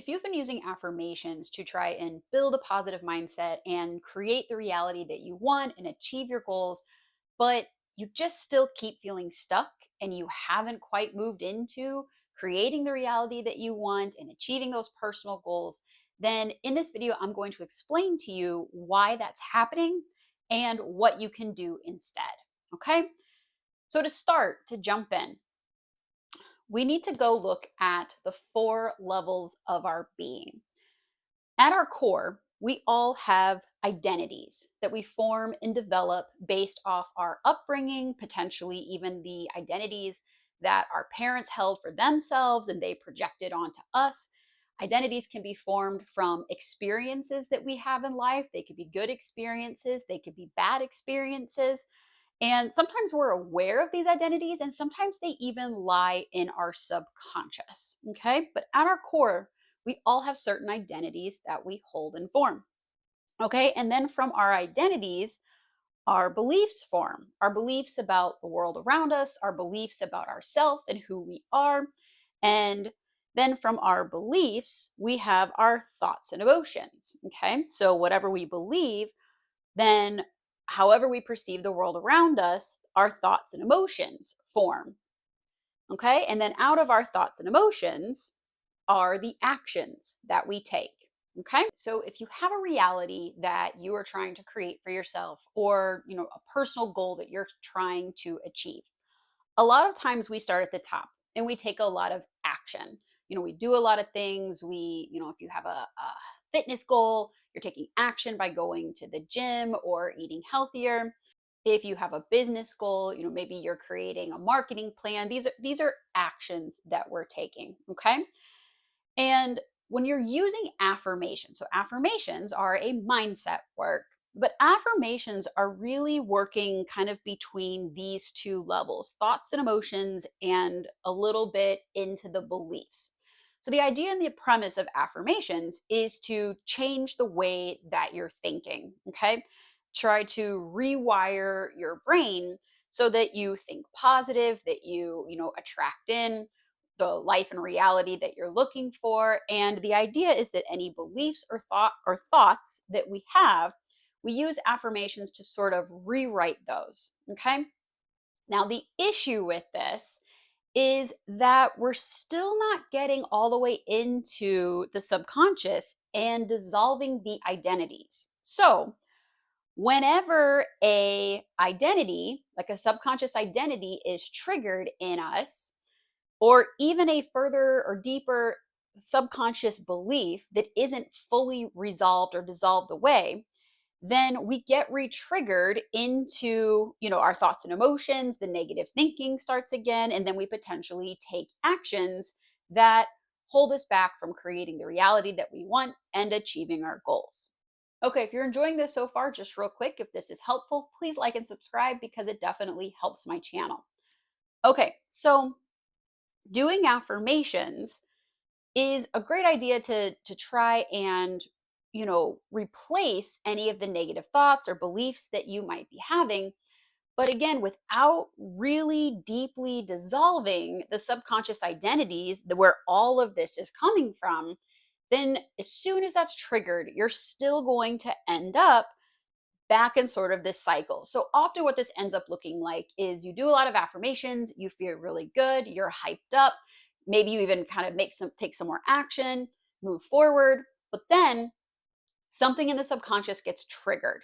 if you've been using affirmations to try and build a positive mindset and create the reality that you want and achieve your goals, but you just still keep feeling stuck and you haven't quite moved into creating the reality that you want and achieving those personal goals, then in this video, I'm going to explain to you why that's happening and what you can do instead. Okay. So, to start, to jump in, we need to go look at the four levels of our being. At our core, we all have identities that we form and develop based off our upbringing, potentially even the identities that our parents held for themselves and they projected onto us. Identities can be formed from experiences that we have in life. They could be good experiences, they could be bad experiences. And sometimes we're aware of these identities, and sometimes they even lie in our subconscious. Okay. But at our core, we all have certain identities that we hold and form. Okay. And then from our identities, our beliefs form, our beliefs about the world around us, our beliefs about ourselves and who we are. And then from our beliefs, we have our thoughts and emotions. Okay. So whatever we believe, then however we perceive the world around us, our thoughts and emotions form. Okay. And then out of our thoughts and emotions are the actions that we take. Okay. So if you have a reality that you are trying to create for yourself or, a personal goal that you're trying to achieve, a lot of times we start at the top and we take a lot of action. We do a lot of things. If you have a fitness goal, you're taking action by going to the gym or eating healthier. If you have a business goal, maybe you're creating a marketing plan. These are actions that we're taking, okay? And when you're using affirmations, so affirmations are a mindset work, but affirmations are really working kind of between these two levels, thoughts and emotions, and a little bit into the beliefs. So, the idea and the premise of affirmations is to change the way that you're thinking, okay? Try to rewire your brain so that you think positive, that you attract in the life and reality that you're looking for. And the idea is that any beliefs or thoughts that we have, we use affirmations to sort of rewrite those. Okay. Now, the issue with this is that we're still not getting all the way into the subconscious and dissolving the identities. So, whenever a identity, like a subconscious identity, is triggered in us, or even a further or deeper subconscious belief that isn't fully resolved or dissolved away, then we get re-triggered into, our thoughts and emotions, the negative thinking starts again, and then we potentially take actions that hold us back from creating the reality that we want and achieving our goals. Okay, if you're enjoying this so far, just real quick, if this is helpful, please like and subscribe because it definitely helps my channel. Okay, so doing affirmations is a great idea to try and replace any of the negative thoughts or beliefs that you might be having, but again without really deeply dissolving the subconscious identities where all of this is coming from. Then as soon as that's triggered, you're still going to end up back in sort of this cycle. So often what this ends up looking like is you do a lot of affirmations, you feel really good, you're hyped up, maybe you even kind of take some more action, move forward, but then something in the subconscious gets triggered.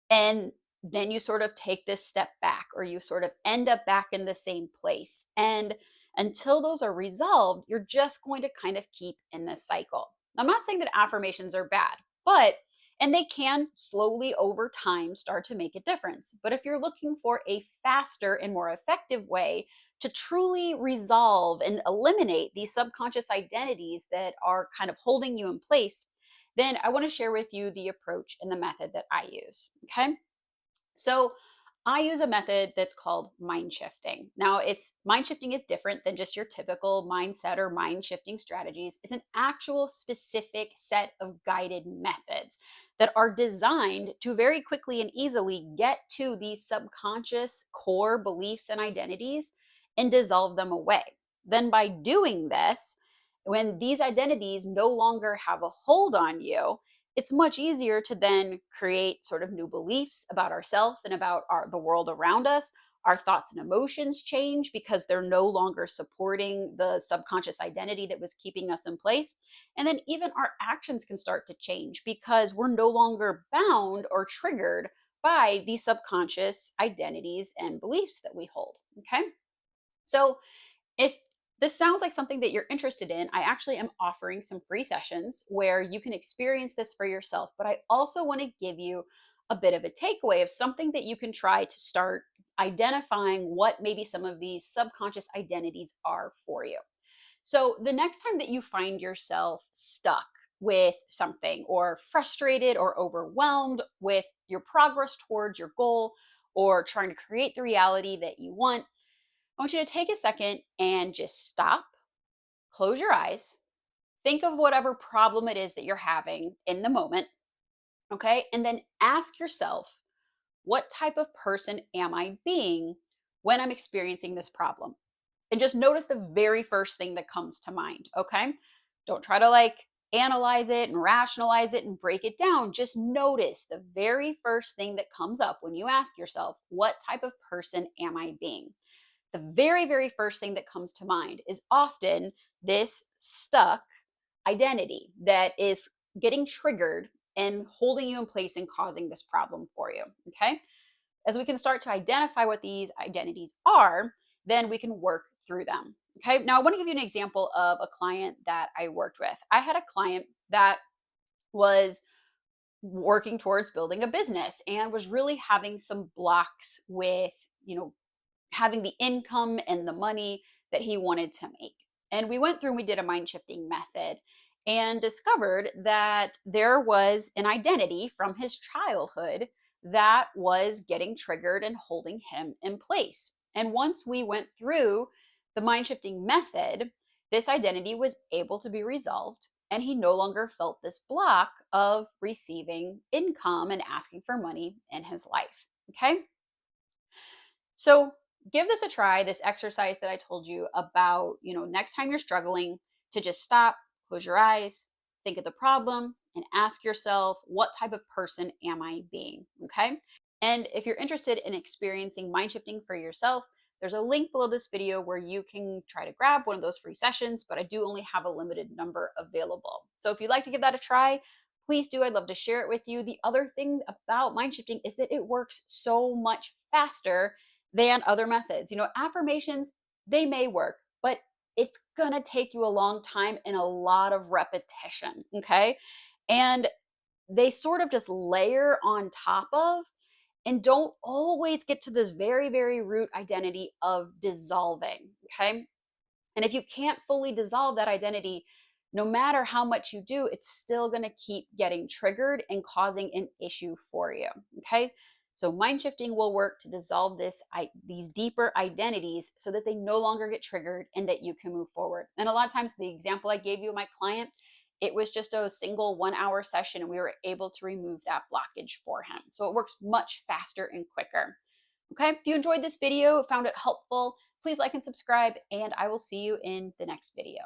And then you sort of take this step back or you sort of end up back in the same place. And until those are resolved, you're just going to kind of keep in this cycle. I'm not saying that affirmations are bad, but and they can slowly over time start to make a difference. But if you're looking for a faster and more effective way to truly resolve and eliminate these subconscious identities that are kind of holding you in place, then I want to share with you the approach and the method that I use. Okay. So I use a method that's called mind shifting. Now, it's mind shifting is different than just your typical mindset or mind shifting strategies. It's an actual specific set of guided methods that are designed to very quickly and easily get to these subconscious core beliefs and identities and dissolve them away. Then by doing this, When these identities no longer have a hold on you, it's much easier to then create sort of new beliefs about ourselves and about the world around us. Our thoughts and emotions change because they're no longer supporting the subconscious identity that was keeping us in place. And then even our actions can start to change because we're no longer bound or triggered by these subconscious identities and beliefs that we hold. Okay. So if this sounds like something that you're interested in, I actually am offering some free sessions where you can experience this for yourself. But I also want to give you a bit of a takeaway of something that you can try to start identifying what maybe some of these subconscious identities are for you. So the next time that you find yourself stuck with something or frustrated or overwhelmed with your progress towards your goal or trying to create the reality that you want, I want you to take a second and just stop, close your eyes, think of whatever problem it is that you're having in the moment, okay? And then ask yourself, what type of person am I being when I'm experiencing this problem? And just notice the very first thing that comes to mind, okay? Don't try to like analyze it and rationalize it and break it down. Just notice the very first thing that comes up when you ask yourself, what type of person am I being? The very, very first thing that comes to mind is often this stuck identity that is getting triggered and holding you in place and causing this problem for you. Okay. As we can start to identify what these identities are, then we can work through them. Okay. Now, I want to give you an example of a client that I worked with. I had a client that was working towards building a business and was really having some blocks with, having the income and the money that he wanted to make. And we went through and we did a mind shifting method and discovered that there was an identity from his childhood that was getting triggered and holding him in place. And once we went through the mind shifting method, this identity was able to be resolved. And he no longer felt this block of receiving income and asking for money in his life. Okay. So give this a try, this exercise that I told you about, next time you're struggling to just stop, close your eyes, think of the problem, and ask yourself, what type of person am I being? Okay. And if you're interested in experiencing mind shifting for yourself, there's a link below this video where you can try to grab one of those free sessions, but I do only have a limited number available. So if you'd like to give that a try, please do. I'd love to share it with you. The other thing about mind shifting is that it works so much faster than other methods. Affirmations, they may work, but it's going to take you a long time and a lot of repetition. Okay. And they sort of just layer on top of and don't always get to this very, very root identity of dissolving. Okay. And if you can't fully dissolve that identity, no matter how much you do, it's still going to keep getting triggered and causing an issue for you. Okay. So mind shifting will work to dissolve these deeper identities so that they no longer get triggered and that you can move forward. And a lot of times, the example I gave you, my client, it was just a single 1 hour session and we were able to remove that blockage for him. So it works much faster and quicker. Okay. If you enjoyed this video, found it helpful, please like and subscribe, and I will see you in the next video.